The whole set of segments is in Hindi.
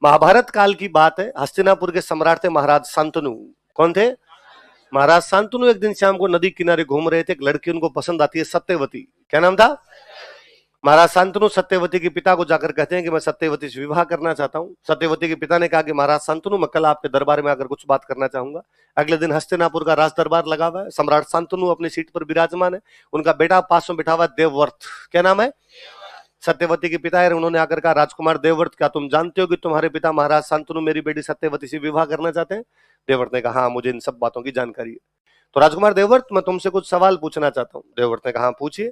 महाभारत काल की बात है। हस्तिनापुर के सम्राट थे महाराज शांतनु। कौन थे? महाराज शांतनु एक दिन शाम को नदी किनारे घूम रहे थे। एक लड़की उनको पसंद आती है, सत्यवती। क्या नाम था? महाराज शांतनु सत्यवती के पिता को जाकर कहते हैं कि मैं सत्यवती से विवाह करना चाहता हूं। सत्यवती के पिता ने कहा कि महाराज शांतनु, मैं कल आपके दरबार में आकर कुछ बात करना चाहूंगा। अगले दिन हस्तिनापुर का राज दरबार लगा हुआ है। सम्राट शांतनु अपनी सीट पर विराजमान है। उनका बेटा पास में बैठा हुआ है, देवव्रत। क्या नाम है? सत्यवती के पिता है। उन्होंने आकर कहा, राजकुमार देवव्रत, क्या तुम जानते हो कि तुम्हारे पिता महाराज शांतनु मेरी बेटी सत्यवती से विवाह करना चाहते हैं? देवव्रत ने कहा, हाँ, मुझे इन सब बातों की जानकारी है। तो राजकुमार देवव्रत, मैं तुमसे कुछ सवाल पूछना चाहता हूँ। देवव्रत ने कहा, पूछिए।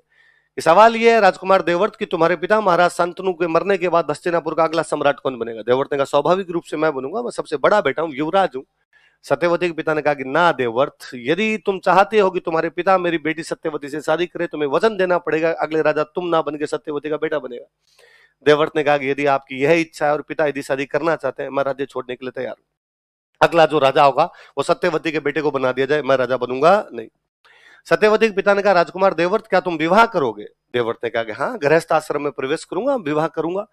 सवाल ये है राजकुमार देवव्रत कि तुम्हारे पिता महाराज शांतनु के मरने के बाद हस्तिनापुर का अगला सम्राट कौन बनेगा? देवव्रत ने कहा, स्वाभाविक रूप से मैं बनूंगा, मैं सबसे बड़ा बेटा हूं, युवराज हूं। सत्यवती के पिता ने कहा कि ना देवव्रत, यदि तुम चाहते हो कि तुम्हारे पिता मेरी बेटी सत्यवती से शादी करे, तुम्हें वचन देना पड़ेगा, अगले राजा तुम ना बन के सत्यवती का बेटा बनेगा। देवव्रत ने कहा कि यदि आपकी यह इच्छा है और पिता यदि शादी करना चाहते हैं, मैं राज्य छोड़ने के लिए तैयार हूं। अगला जो राजा होगा वो सत्यवती के बेटे को बना दिया जाए, मैं राजा बनूंगा नहीं। सत्यवती के पिता ने कहा, राजकुमार देवव्रत, क्या तुम विवाह करोगे? देवव्रत ने कहा कि हाँ, गृहस्थ आश्रम में प्रवेश करूंगा, विवाह करूंगा।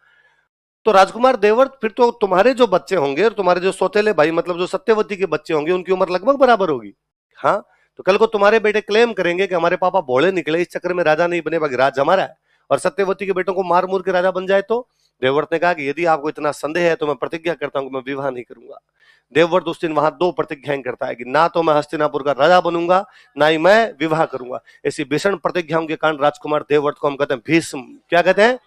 तो राजकुमार देवव्रत, फिर तो तुम्हारे जो बच्चे होंगे और तुम्हारे जो सौतेले भाई, मतलब जो सत्यवती के बच्चे होंगे, उनकी उम्र लगभग बराबर होगी। हाँ, तो कल को तुम्हारे बेटे क्लेम करेंगे कि हमारे पापा भोले निकले, इस चक्कर में राजा नहीं बने, बाकी राज हमारा है, और सत्यवती के बेटों को मार मूर के राजा बन जाए तो? देवव्रत ने कहा कि यदि आपको इतना संदेह है तो मैं प्रतिज्ञा करता हूं कि मैं विवाह नहीं करूंगा। देवव्रत उस दिन वहां दो प्रतिज्ञाएं करता है कि ना तो मैं हस्तिनापुर का राजा बनूंगा, ना ही मैं विवाह करूंगा। ऐसी भीषण प्रतिज्ञाओं के कारण राजकुमार देवव्रत को हम कहते हैं भीष्म। क्या कहते हैं?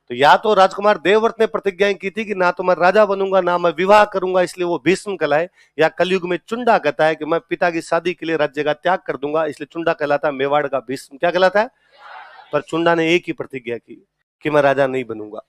तो या तो राजकुमार देवव्रत ने प्रतिज्ञाएं की थी कि ना तो मैं राजा बनूंगा, ना मैं विवाह करूंगा, इसलिए वो भीष्म कहलाए, या कलयुग में चुंडा कहता है कि मैं पिता की शादी के लिए राज्य का त्याग कर दूंगा, इसलिए चुंडा कहलाता है, मेवाड़ का भीष्म। क्या कहलाता है? पर चुंडा ने एक ही प्रतिज्ञा की कि मैं राजा नहीं बनूंगा।